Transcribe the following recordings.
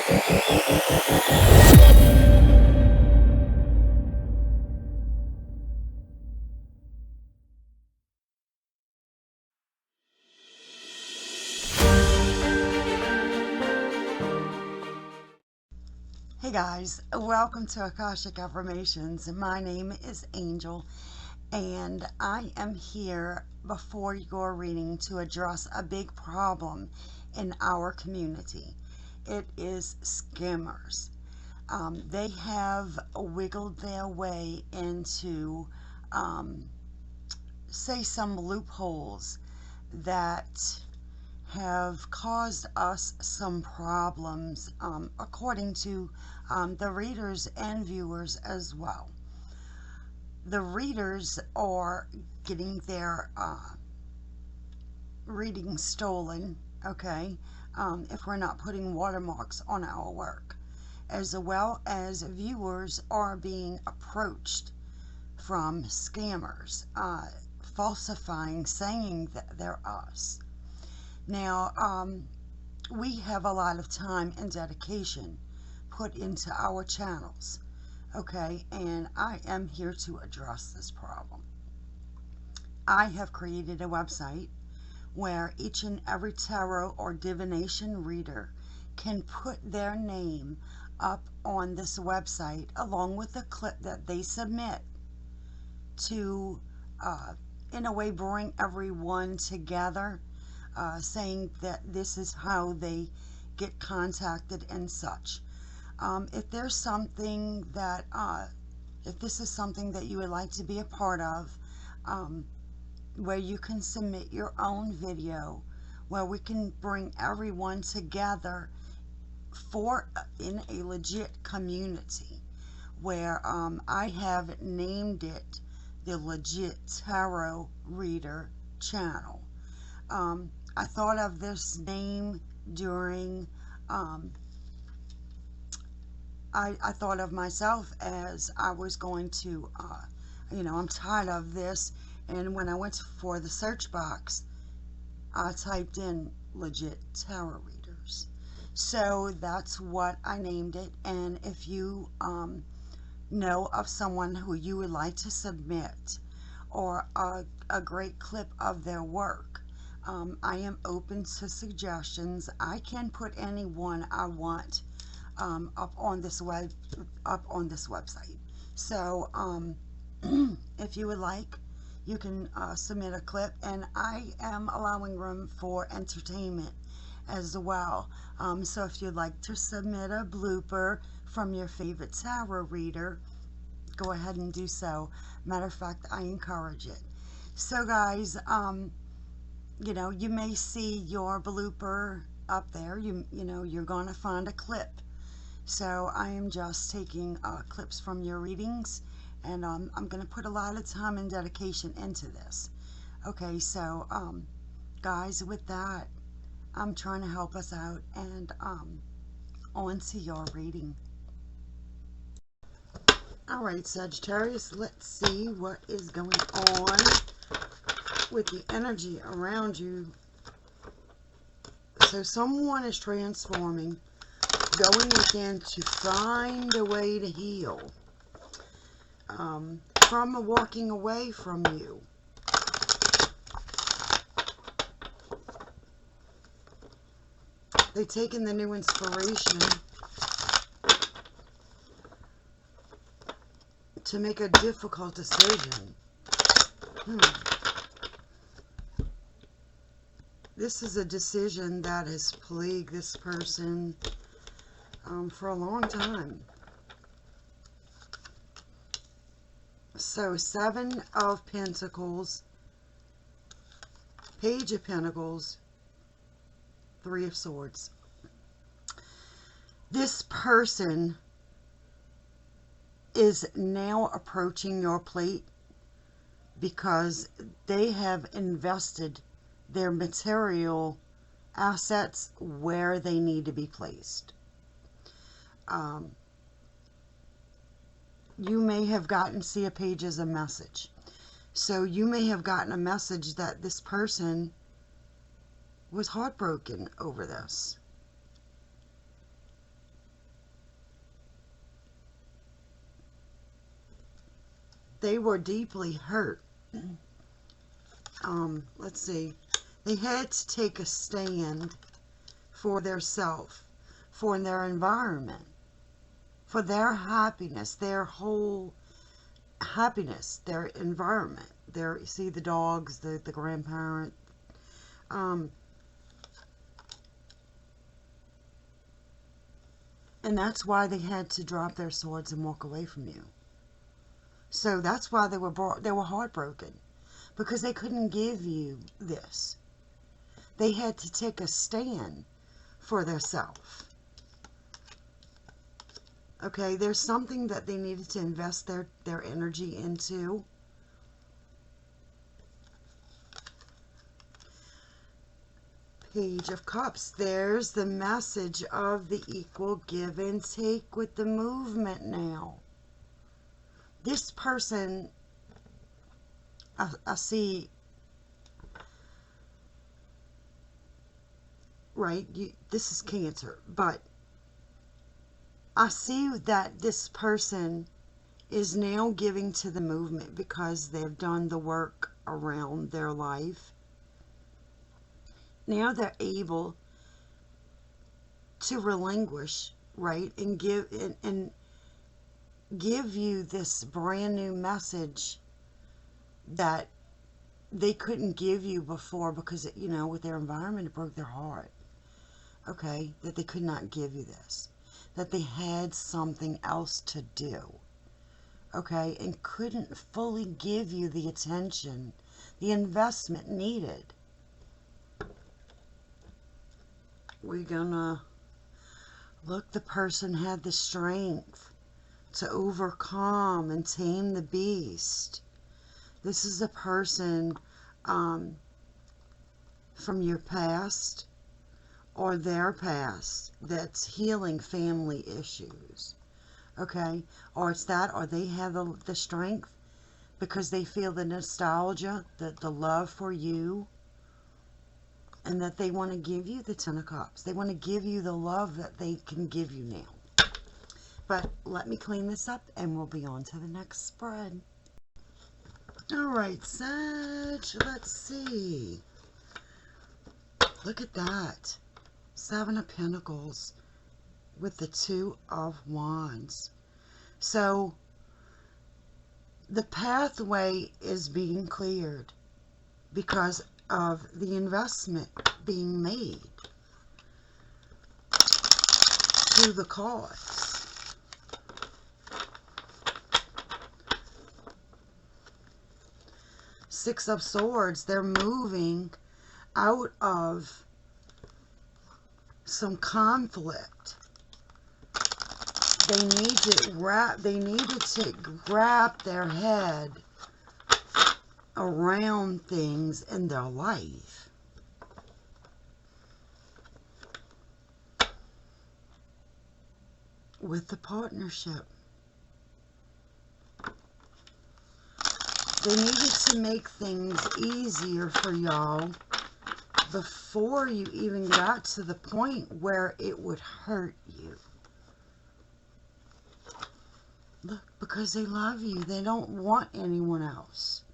Hey guys, welcome to Akashic Affirmations. My name is Angel, and I am here before your reading to address a big problem in our community. It is scammers. They have wiggled their way into, say, some loopholes that have caused us some problems, according to the readers and viewers as well. The readers are getting their reading stolen, okay, if we're not putting watermarks on our work, as well as viewers are being approached from scammers, falsifying, saying that they're us. Now, we have a lot of time and dedication put into our channels, okay, and I am here to address this problem. I have created a website where each and every tarot or divination reader can put their name up on this website along with a clip that they submit to, in a way, bring everyone together. Saying that this is how they get contacted and such. If there's something that, if this is something that you would like to be a part of, where you can submit your own video, where we can bring everyone together in a legit community, where I have named it the Legit Tarot Reader Channel. I thought of this name during, I thought of myself as I was going to, I'm tired of this, and when I went for the search box, I typed in Legit Tarot Readers. So that's what I named it, and if you know of someone who you would like to submit, or a great clip of their work, I am open to suggestions. I can put anyone I want up on this website. So if you would like, you can submit a clip, and I am allowing room for entertainment as well. So if you'd like to submit a blooper from your favorite tarot reader, go ahead and do so. Matter of fact, I encourage it. So guys, you may see your blooper up there. You're going to find a clip. So I am just taking clips from your readings, and I'm going to put a lot of time and dedication into this. Okay, so guys, with that, I'm trying to help us out, and on to your reading. Alright, Sagittarius, let's see what is going on with the energy around you. So someone is transforming, going within to find a way to heal from walking away from you. They've taken the new inspiration to make a difficult decision. This is a decision that has plagued this person for a long time. So 7 of Pentacles, Page of Pentacles, 3 of Swords. This person is now approaching your plate because they have invested their material assets where they need to be placed. You may have gotten, see a page as a message. So you may have gotten a message that this person was heartbroken over this. They were deeply hurt. Let's see. They had to take a stand for their self, for their environment, for their happiness, their whole happiness, their environment. You see the dogs, the grandparent. And that's why they had to drop their swords and walk away from you. So that's why they were heartbroken, because they couldn't give you this. They had to take a stand for themselves. Okay, there's something that they needed to invest their energy into. Page of Cups. There's the message of the equal give and take with the movement now. This person, I see, right, this is Cancer, but I see that this person is now giving to the movement because they've done the work around their life. Now they're able to relinquish, right, and give you this brand new message that they couldn't give you before because, with their environment, it broke their heart. Okay, that they could not give you this, that they had something else to do, okay, and couldn't fully give you the attention, the investment needed. We're gonna look, the person had the strength to overcome and tame the beast. This is a person from your past or their past that's healing family issues. Okay? Or it's that, or they have the strength because they feel the nostalgia, the love for you, and that they want to give you the Ten of Cups. They want to give you the love that they can give you now. But let me clean this up and we'll be on to the next spread. Alright, Sag, let's see. Look at that. 7 of Pentacles with the 2 of Wands. So, the pathway is being cleared because of the investment being made through the cards. Six of Swords, they're moving out of some conflict. They needed to wrap their head around things in their life. With the partnership. They needed to make things easier for y'all before you even got to the point where it would hurt you. Look, because they love you. They don't want anyone else.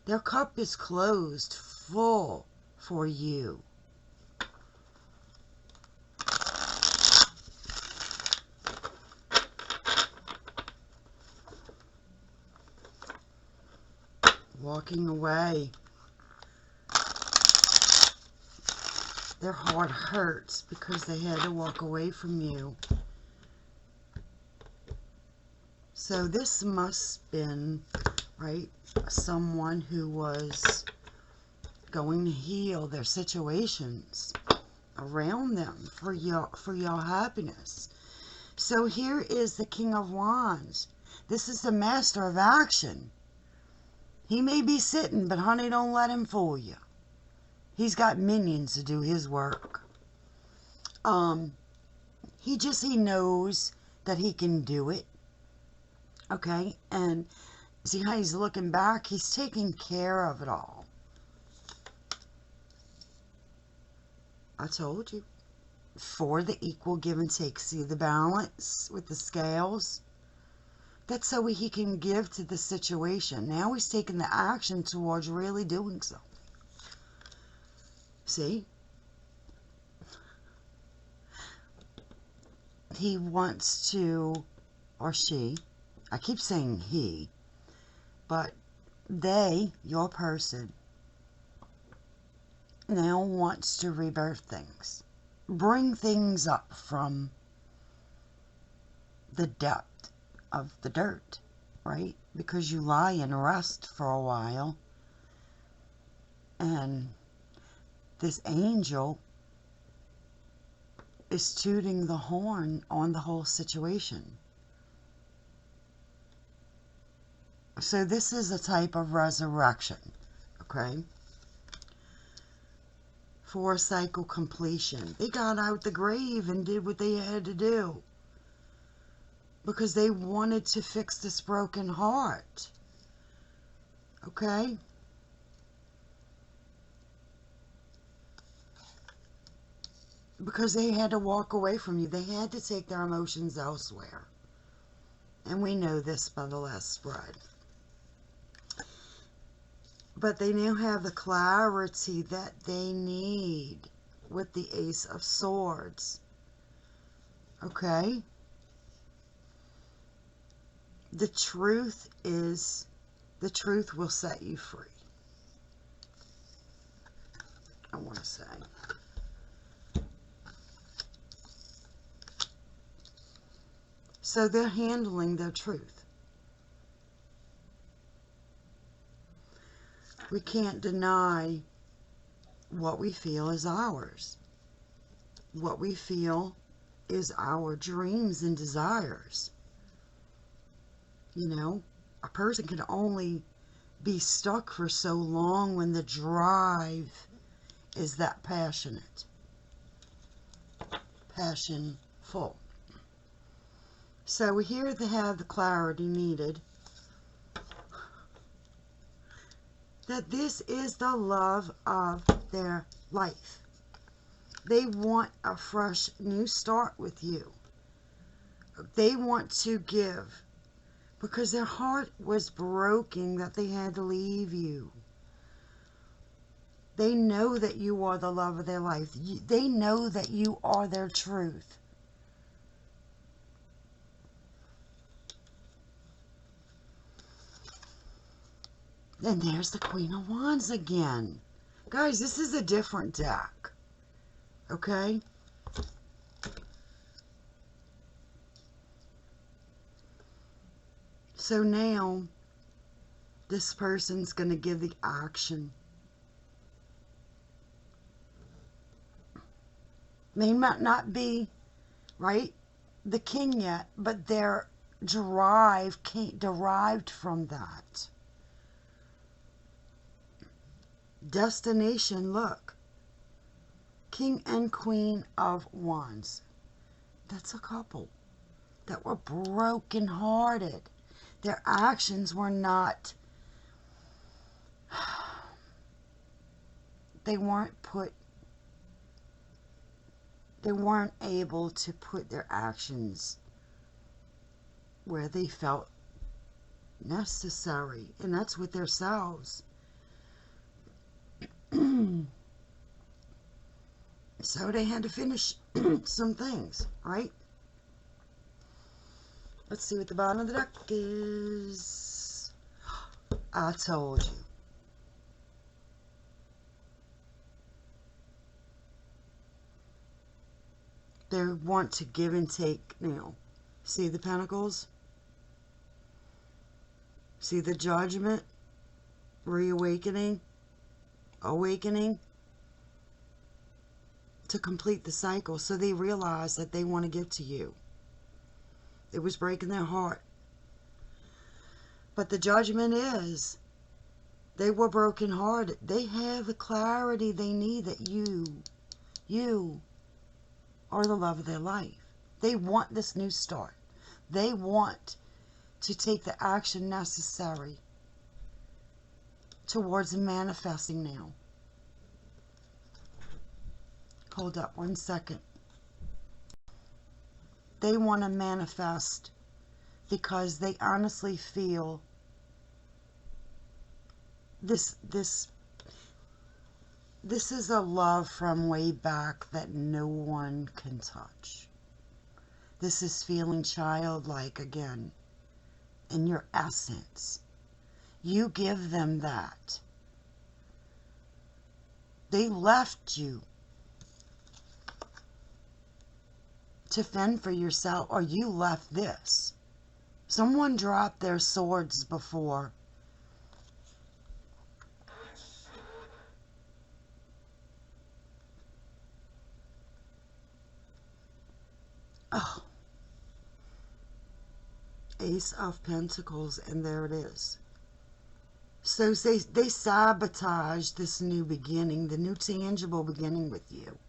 Their cup is closed, full for you. Walking away. Their heart hurts because they had to walk away from you. So this must have been, right, someone who was going to heal their situations around them for your happiness. So here is the King of Wands. This is the master of action. He may be sitting, but honey, don't let him fool you. He's got minions to do his work. He knows that he can do it. Okay, and see how he's looking back? He's taking care of it all. I told you. For the equal give and take. See the balance with the scales? That's so he can give to the situation. Now he's taking the action towards really doing something. See? He wants to, or she, I keep saying he, but they, your person, now wants to rebirth things. Bring things up from the depth of the dirt, right? Because you lie and rest for a while, and this angel is tooting the horn on the whole situation. So this is a type of resurrection, okay? For cycle completion. They got out the grave and did what they had to do because they wanted to fix this broken heart, okay? Because they had to walk away from you. They had to take their emotions elsewhere. And we know this by the last spread. But they now have the clarity that they need with the Ace of Swords. Okay? The truth will set you free. I want to say. So they're handling their truth. We can't deny what we feel is ours. What we feel is our dreams and desires. You know, a person can only be stuck for so long when the drive is that passionate. Passionful. So we're here to have the clarity needed that this is the love of their life. They want a fresh new start with you. They want to give because their heart was broken that they had to leave you. They know that you are the love of their life. They know that you are their truth. And there's the Queen of Wands again. Guys, this is a different deck. Okay? So now, this person's going to give the action. They might not be, right, the king yet, but their drive derived from that. Destination, look. King and Queen of Wands. That's a couple that were broken-hearted. Their actions were not, they weren't able to put their actions where they felt necessary, and that's with themselves. So they had to finish some things, right? Let's see what the bottom of the deck is. I told you. They want to give and take now. See the Pentacles? See the Judgment? Reawakening? Awakening? To complete the cycle. So they realize that they want to give to you. It was breaking their heart. But the Judgment is, they were brokenhearted. They have the clarity they need that you are the love of their life. They want this new start. They want to take the action necessary towards manifesting now. Hold up 1 second. They want to manifest because they honestly feel this is a love from way back that no one can touch. This is feeling childlike again in your essence. You give them that. They left you to fend for yourself, or you left this. Someone dropped their swords before. Oh. Ace of Pentacles, and there it is. So they sabotage this new beginning, the new tangible beginning with you.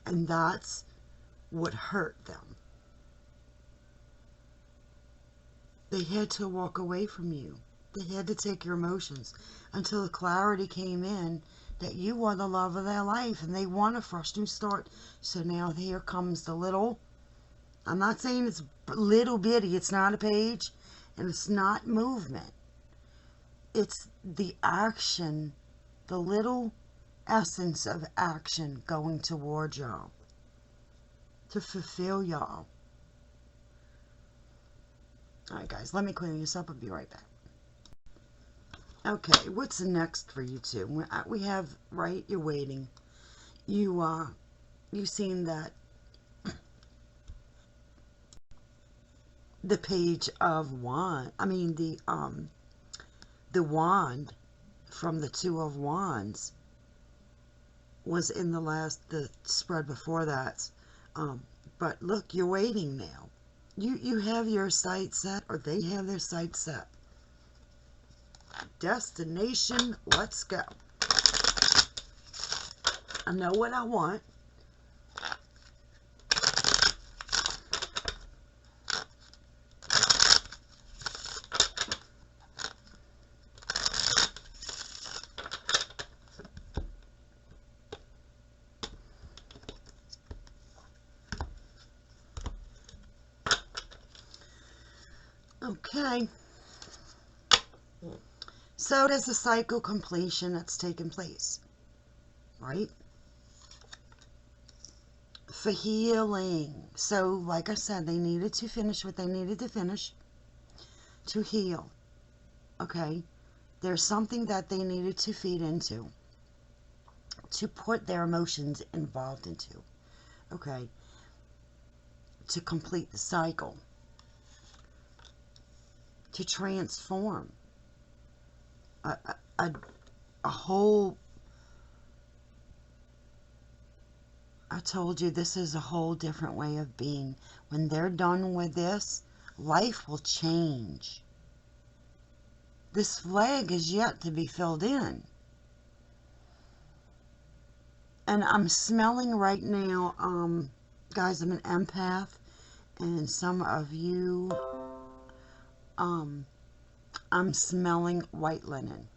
And that's what hurt them. They had to walk away from you. They had to take your emotions until the clarity came in that you are the love of their life and they want a fresh new start. So now here comes the little, I'm not saying it's little bitty, it's not a page and it's not movement. It's the action, the little essence of action going toward y'all to fulfill y'all. Alright guys, let me clean this up. I'll be right back. Okay, what's next for you two? We have, right, you're waiting. You've seen that the page of wand, the wand from the Two of Wands was in the spread before that. But look, you're waiting now. You have your sights set, or they have their sights set. Destination, let's go. I know what I want. Okay. So there's a cycle completion that's taken place, right? For healing. So, like I said, they needed to finish what they needed to finish to heal. Okay? There's something that they needed to feed into, to put their emotions involved into. Okay? To complete the cycle. To transform a whole, I told you this is a whole different way of being. When they're done with this, life will change. This flag is yet to be filled in. And I'm smelling right now, guys, I'm an empath, and some of you, I'm smelling white linen.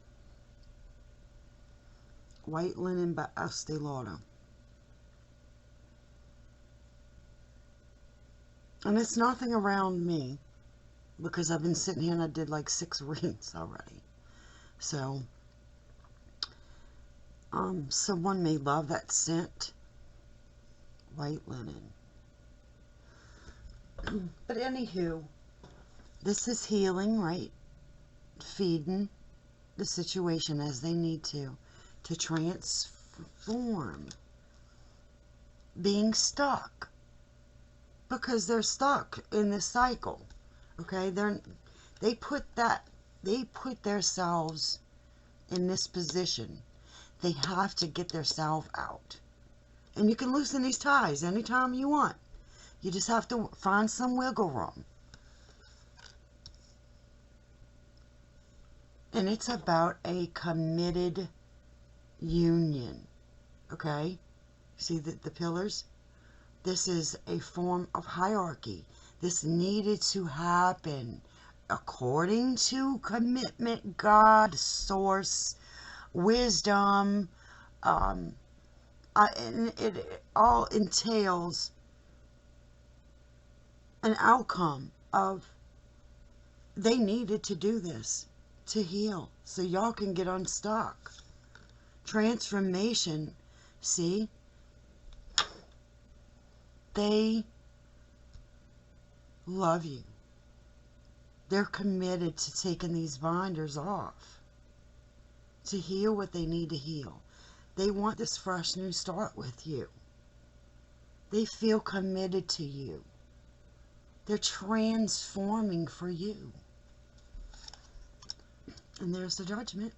White linen by Estee Lauder. And it's nothing around me, because I've been sitting here and I did like 6 readings already. So, someone may love that scent. White linen. But anywho, this is healing, right? Feeding the situation as they need to transform. Being stuck. Because they're stuck in this cycle. Okay? They put themselves in this position. They have to get themselves out. And you can loosen these ties anytime you want. You just have to find some wiggle room. And it's about a committed union. Okay? See the pillars? This is a form of hierarchy. This needed to happen according to commitment, God, source, wisdom. And it all entails an outcome of they needed to do this to heal so y'all can get unstuck. Transformation. See? They love you. They're committed to taking these binders off to heal what they need to heal. They want this fresh new start with you. They feel committed to you. They're transforming for you. And there's the Judgment.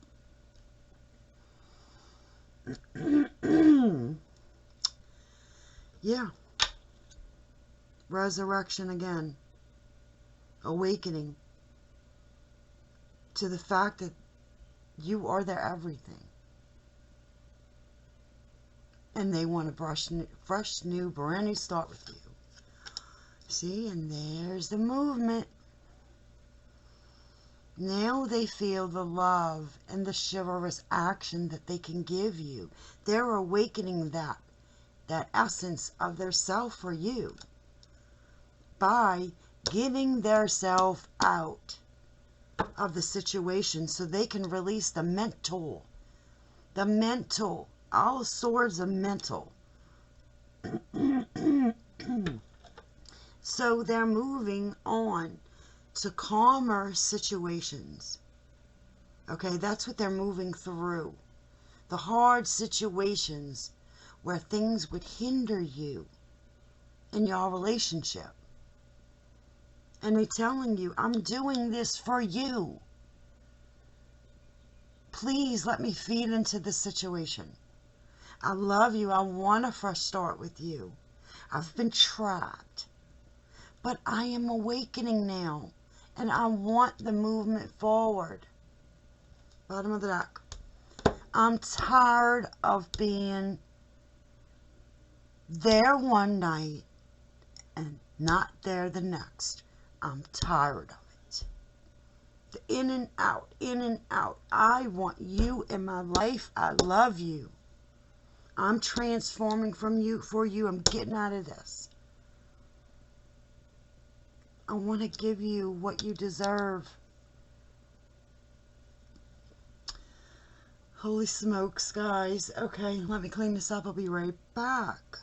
Yeah. Resurrection again. Awakening to the fact that you are their everything. And they want a fresh new, brand new start with you. See, and there's the movement. Now they feel the love and the chivalrous action that they can give you. They're awakening that essence of their self for you by getting their self out of the situation so they can release the mental, all sorts of mental. So they're moving on to calmer situations. Okay, that's what they're moving through. The hard situations where things would hinder you in your relationship. And they're telling you, I'm doing this for you. Please let me feed into this situation. I love you. I want a fresh start with you. I've been trapped. But I am awakening now. And I want the movement forward. Bottom of the deck. I'm tired of being there one night and not there the next. I'm tired of it. The in and out, in and out. I want you in my life. I love you. I'm transforming from you for you. I'm getting out of this. I want to give you what you deserve. Holy smokes, guys. Okay, let me clean this up. I'll be right back.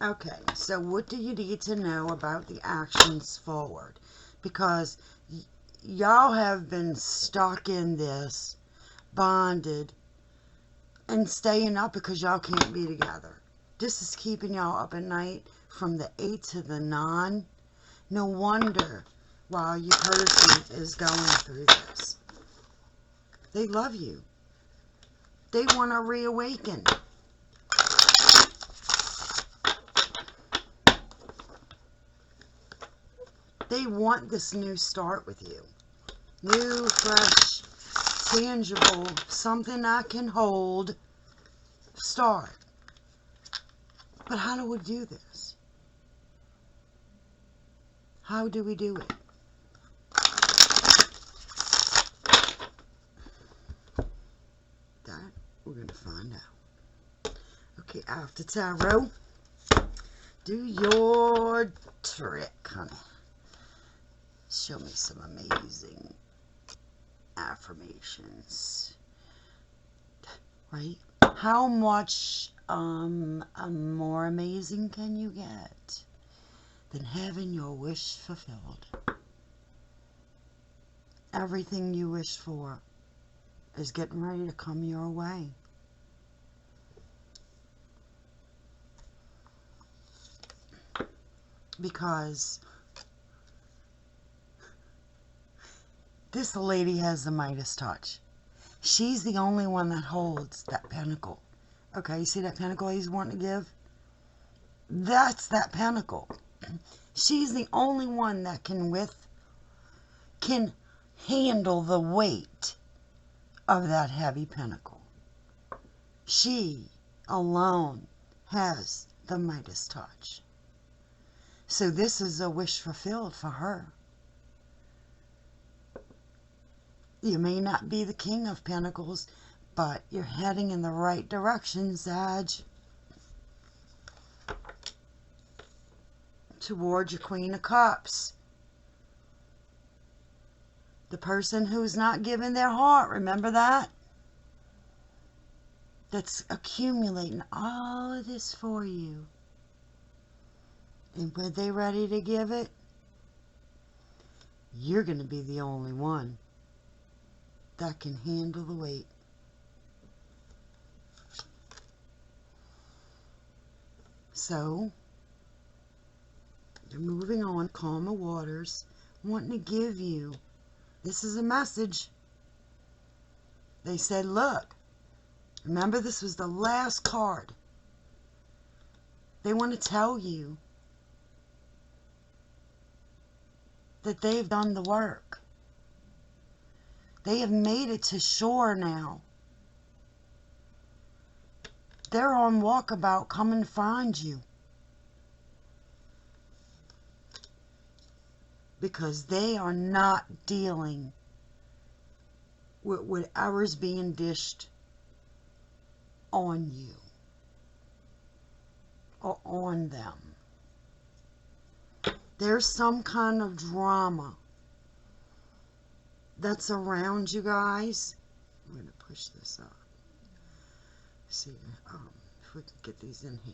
Okay, so what do you need to know about the actions forward? Because y'all have been stuck in this, bonded, and staying up because y'all can't be together. This is keeping y'all up at night from the 8 to the 9. No wonder why your person is going through this. They love you. They want to reawaken. They want this new start with you. New, fresh, tangible, something I can hold start. But how do we do this? How do we do it? That we're going to find out. Okay, after tarot, do your trick, honey. Show me some amazing affirmations. Right? How much more amazing can you get than having your wish fulfilled? Everything you wish for is getting ready to come your way. Because this lady has the Midas touch. She's the only one that holds that pentacle. Okay, you see that pentacle he's wanting to give? That's that pentacle. She's the only one that can handle the weight of that heavy pentacle. She alone has the Midas touch. So this is a wish fulfilled for her. You may not be the King of Pentacles, but you're heading in the right direction, Sag. Towards your Queen of Cups. The person who's not giving their heart, remember that? That's accumulating all of this for you. And when they're ready to give it, you're going to be the only one that can handle the weight. So, they're moving on, calmer waters, wanting to give you. This is a message. They said, look, remember this was the last card. They want to tell you that they've done the work. They have made it to shore now. They're on walkabout. Come and find you. Because they are not dealing with whatever's being dished on you or on them. There's some kind of drama that's around you guys. I'm going to push this up. See if we can get these in here.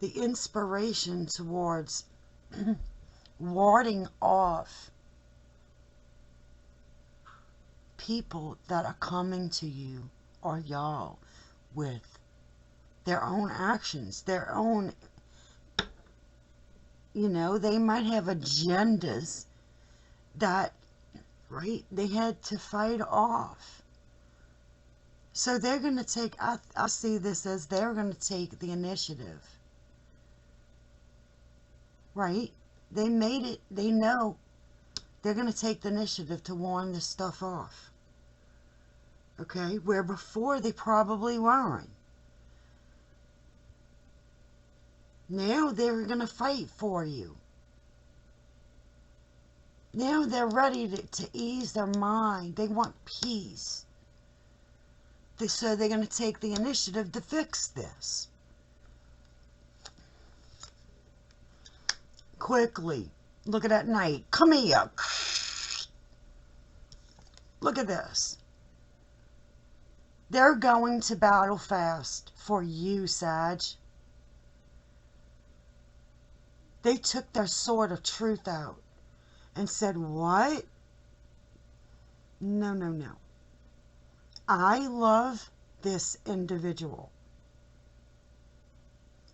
The inspiration towards warding off people that are coming to you or y'all with their own actions, their own, you know, they might have agendas that, right, they had to fight off. So they're going to take, I see this as they're going to take the initiative. Right? They made it, they know they're going to take the initiative to warn this stuff off. Okay? Where before they probably weren't. Now they're going to fight for you. Now they're ready to ease their mind. They want peace. So they're going to take the initiative to fix this. Quickly. Look at that knight. Come here. Look at this. They're going to battle fast for you, Sag. They took their sword of truth out and said, what? No, no, no. I love this individual.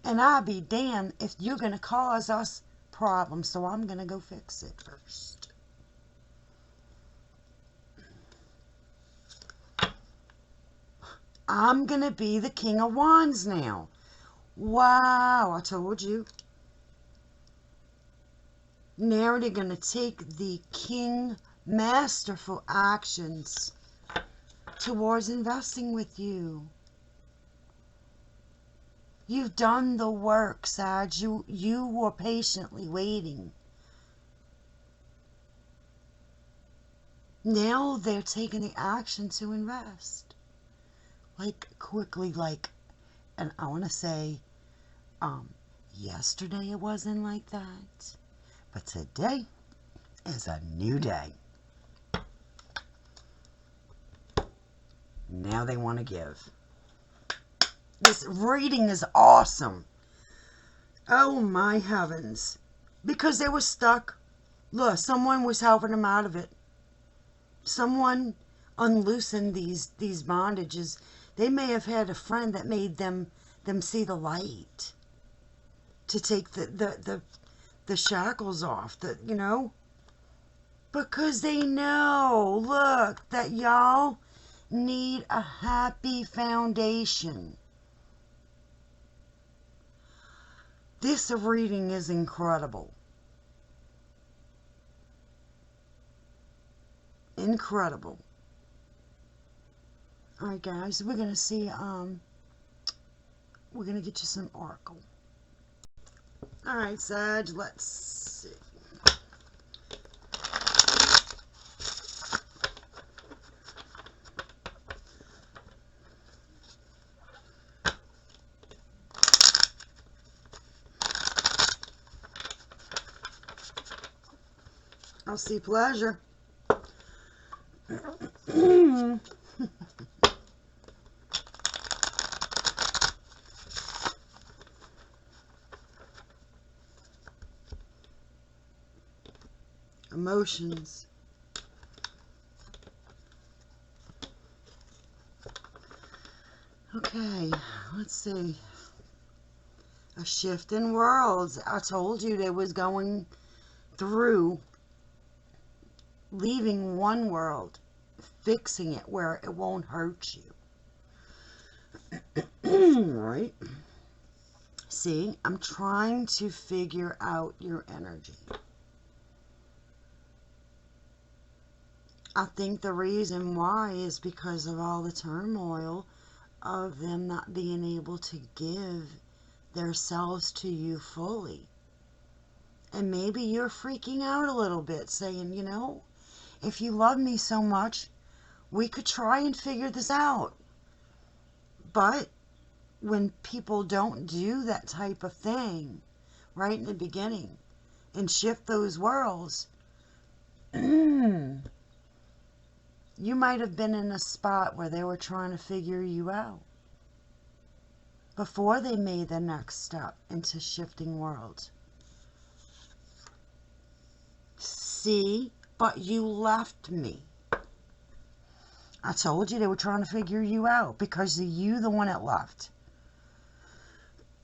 And I'll be damned if you're going to cause us problems, so I'm going to go fix it first. I'm going to be the King of Wands now. Wow, I told you. Now they're going to take the King masterful actions towards investing with you. You've done the work, Sag. You were patiently waiting. Now they're taking the action to invest. Like, quickly, like, and I want to say, yesterday it wasn't like that. But today is a new day. Now they want to give. This reading is awesome. Oh my heavens. Because they were stuck. Look, someone was helping them out of it. Someone unloosened these bondages. They may have had a friend that made them see the light. To take the shackles off. You know. Because they know, look, that y'all need a happy foundation. This reading is incredible. Incredible. Alright guys, we're going to see, we're going to get you some oracle. Alright Sag, let's see. I'll see pleasure. Emotions. Okay, let's see. A shift in worlds. I told you they was going through, leaving one world, fixing it where it won't hurt you. Right? See, I'm trying to figure out your energy. I think the reason why is because of all the turmoil of them not being able to give themselves to you fully. And maybe you're freaking out a little bit, saying, you know, if you love me so much, we could try and figure this out. But when people don't do that type of thing right in the beginning and shift those worlds, you might have been in a spot where they were trying to figure you out before they made the next step into shifting worlds. See, but you left me. I told you they were trying to figure you out because of you, the one that left.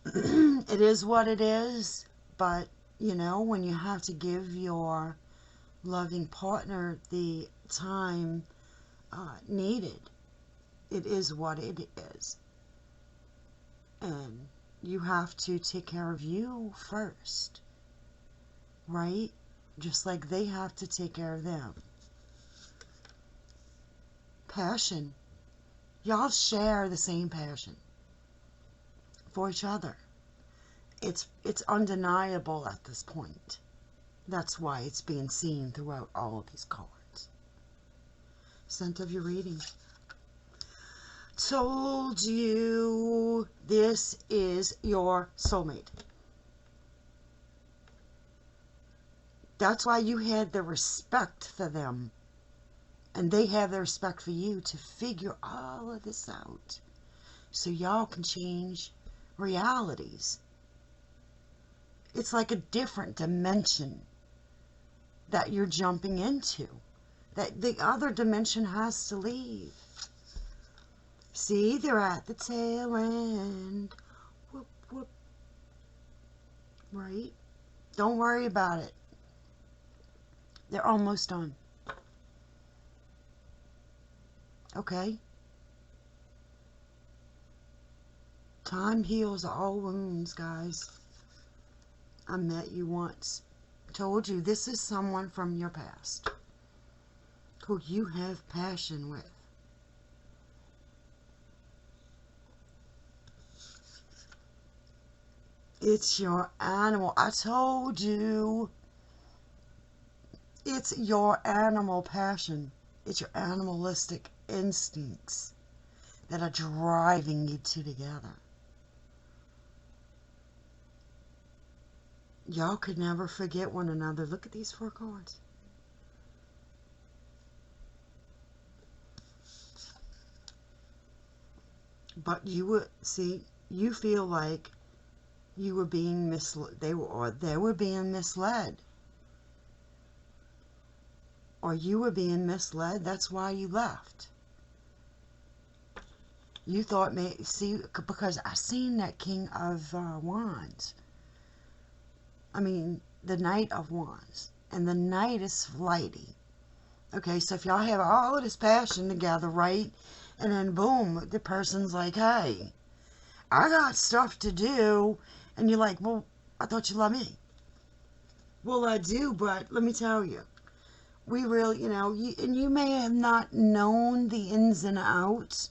It is what it is, but, you know, when you have to give your loving partner the time needed, it is what it is. And you have to take care of you first, right? Just like they have to take care of them. Passion. Y'all share the same passion for each other. It's undeniable at this point. That's why it's being seen throughout all of these cards. Scent of your reading. Told you this is your soulmate. That's why you had the respect for them. And they have the respect for you to figure all of this out. So y'all can change realities. It's like a different dimension that you're jumping into. That the other dimension has to leave. See, they're at the tail end. Whoop, whoop. Right? Don't worry about it. They're almost done. Okay? Time heals all wounds, guys. I met you once. Told you this is someone from your past who you have passion with. It's your animal. I told you. It's your animal passion. It's your animalistic instincts that are driving you two together. Y'all could never forget one another. Look at these 4 cards. But you would see, you feel like you were being misled. They were being misled. Or you were being misled. That's why you left. You thought, see, because I seen that King of Wands. I mean, the Knight of Wands. And the Knight is flighty. Okay, so if y'all have all of this passion together, right? And then boom, the person's like, hey, I got stuff to do. And you're like, well, I thought you loved me. Well, I do, but let me tell you. We really, you know, and you may have not known the ins and outs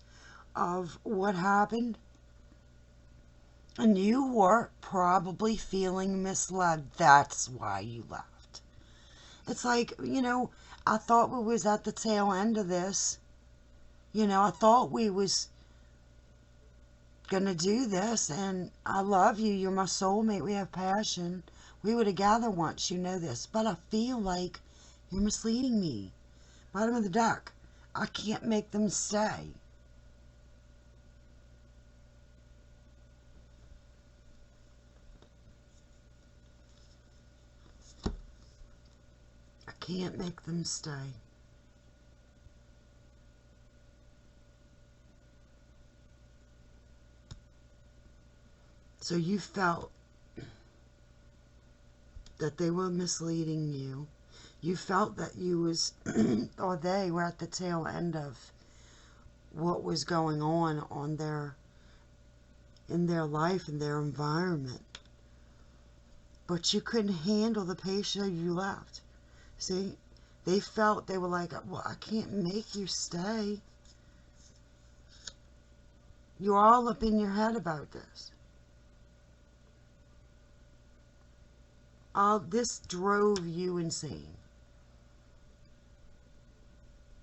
of what happened. And you were probably feeling misled. That's why you left. It's like, you know, I thought we was at the tail end of this. You know, I thought we was gonna do this, and I love you. You're my soulmate. We have passion. We were together once. You know this. But I feel like you're misleading me. Bottom of the deck. I can't make them stay. I can't make them stay. So you felt that they were misleading you. You felt that you was, or they were at the tail end of what was going on in their life, in their environment. But you couldn't handle the patient you left. See, they felt, they were like, well, I can't make you stay. You're all up in your head about this. All this drove you insane.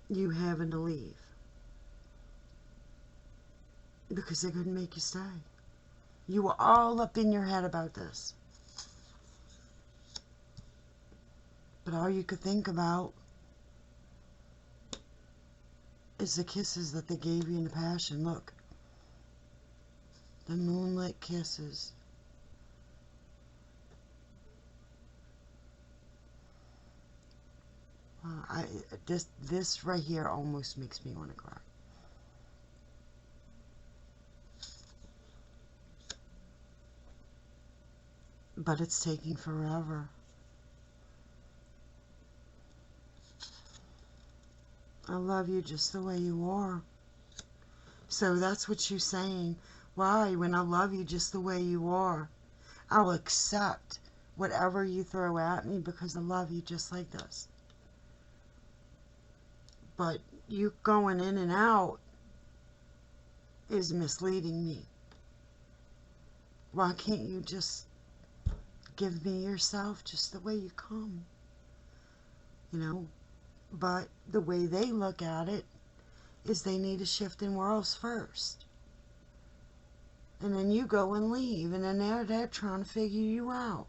You having to leave. Because they couldn't make you stay. You were all up in your head about this. But all you could think about is the kisses that they gave you in the passion. Look. The moonlit kisses. This right here almost makes me want to cry. But it's taking forever. I love you just the way you are. So that's what you're saying. Why? When I love you just the way you are, I'll accept whatever you throw at me because I love you just like this. But you going in and out is misleading me. Why can't you just give me yourself just the way you come? You know? But the way they look at it is they need a shift in worlds first. And then you go and leave. And then they're trying to figure you out.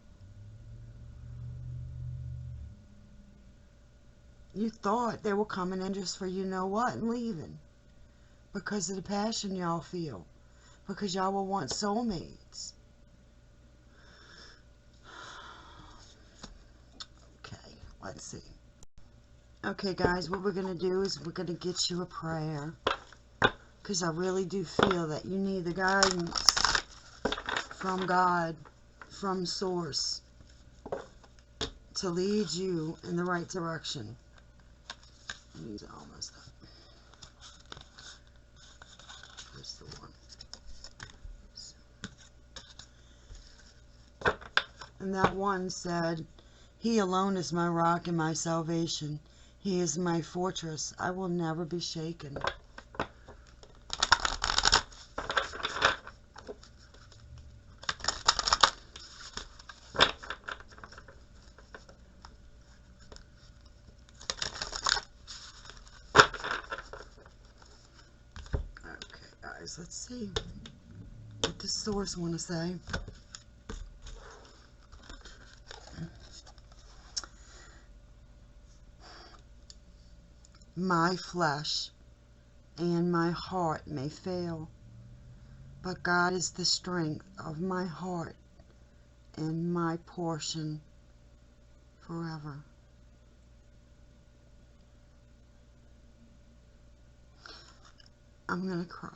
You thought they were coming in just for you know what and leaving. Because of the passion y'all feel. Because y'all will want soulmates. Okay, let's see. Okay, guys, what we're going to do is we're going to get you a prayer. Because I really do feel that you need the guidance from God, from Source, to lead you in the right direction. These are almost up. Here's the one. And that one said, He alone is my rock and my salvation. He is my fortress. I will never be shaken. Let's see what the Source want to say. My flesh and my heart may fail, but God is the strength of my heart and my portion forever. I'm going to cry.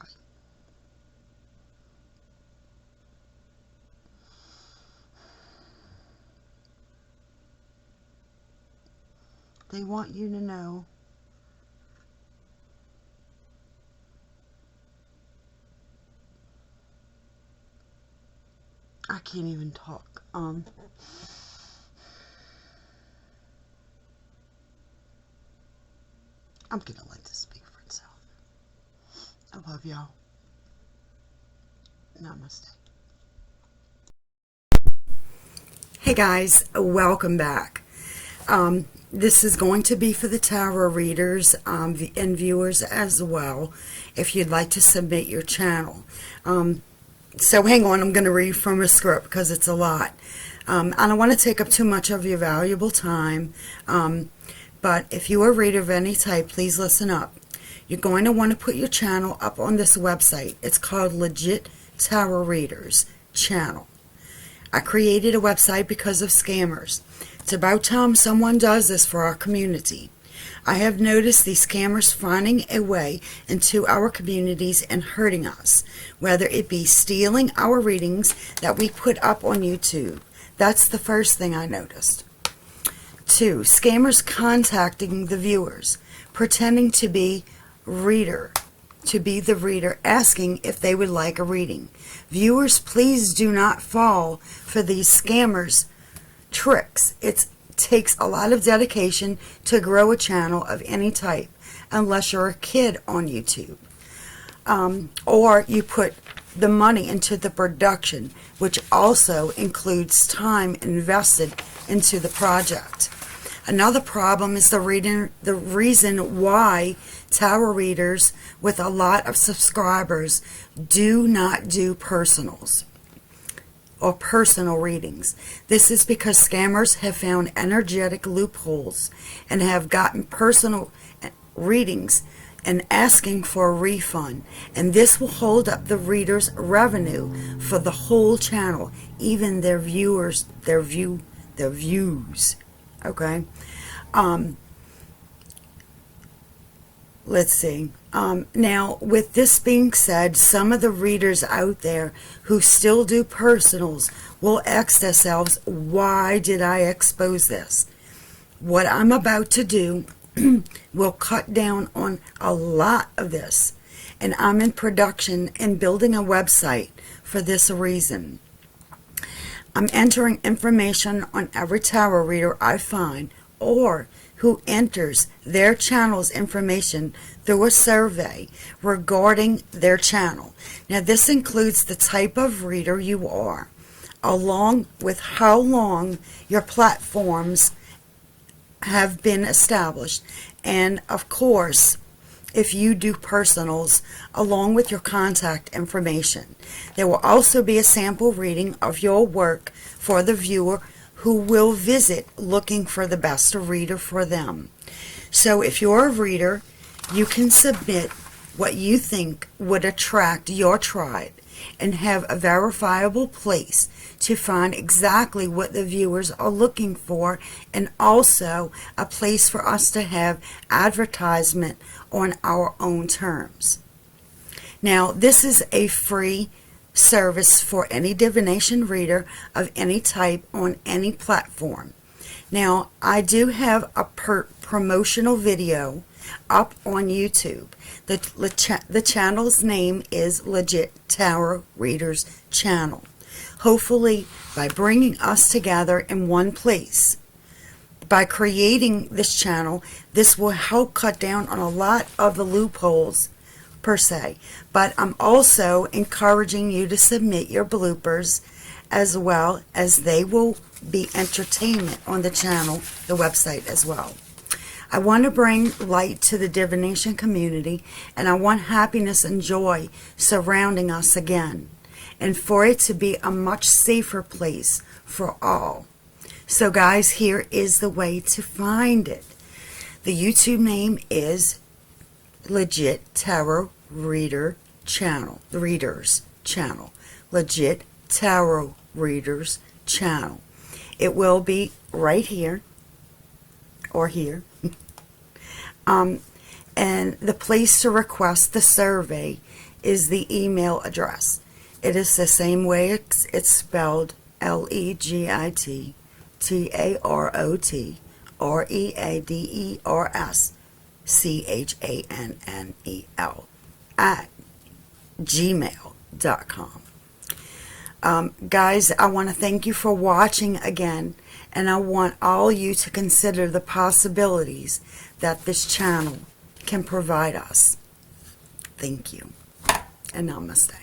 They want you to know I can't even talk. I'm gonna let this speak for itself. I love y'all. Namaste. Hey guys, welcome back. This is going to be for the tarot readers and viewers as well, if you'd like to submit your channel. So hang on, I'm going to read from a script because it's a lot. I don't want to take up too much of your valuable time, but if you are a reader of any type, please listen up. you're going to want to put your channel up on this website. It's called Legit Tarot Readers Channel. I created a website because of scammers. It's about time someone does this for our community. I have noticed these scammers finding a way into our communities and hurting us, whether it be stealing our readings that we put up on YouTube. That's the first thing I noticed. 2, scammers contacting the viewers, pretending to be the reader, asking if they would like a reading. Viewers, please do not fall for these scammers' tricks. It takes a lot of dedication to grow a channel of any type, unless you're a kid on YouTube. Or you put the money into the production, which also includes time invested into the project. Another problem is the reason why tarot readers with a lot of subscribers do not do personals or personal readings. This is because scammers have found energetic loopholes and have gotten personal readings and asking for a refund, and this will hold up the reader's revenue for the whole channel, even their views. Okay. Let's see. Now, with this being said, some of the readers out there who still do personals will ask themselves, why did I expose this? What I'm about to do will cut down on a lot of this, and I'm in production and building a website for this reason. I'm entering information on every tarot reader I find or who enters their channel's information through a survey regarding their channel. Now, this includes the type of reader you are, along with how long your platforms have been established, and of course, if you do personals, along with your contact information. There will also be a sample reading of your work for the viewer who will visit looking for the best reader for them. So if you're a reader, you can submit what you think would attract your tribe and have a verifiable place to find exactly what the viewers are looking for, and also a place for us to have advertisement on our own terms. Now, this is a free service for any divination reader of any type on any platform. Now, I do have a promotional video up on YouTube. The channel's name is Legit Tarot Readers Channel. Hopefully, by bringing us together in one place, by creating this channel, this will help cut down on a lot of the loopholes per se. But I'm also encouraging you to submit your bloopers, as well as they will be entertainment on the channel, the website as well. I want to bring light to the divination community, and I want happiness and joy surrounding us again, and for it to be a much safer place for all. So guys, here is the way to find it. The YouTube name is Legit Tarot Reader Channel, the Readers Channel. Legit Tarot Readers Channel. It will be right here or here. And the place to request the survey is the email address. It is the same way it's spelled, LEGITTAROTREADERSCHANNEL @gmail.com. Guys, I want to thank you for watching again, and I want all you to consider the possibilities that this channel can provide us. Thank you, and namaste.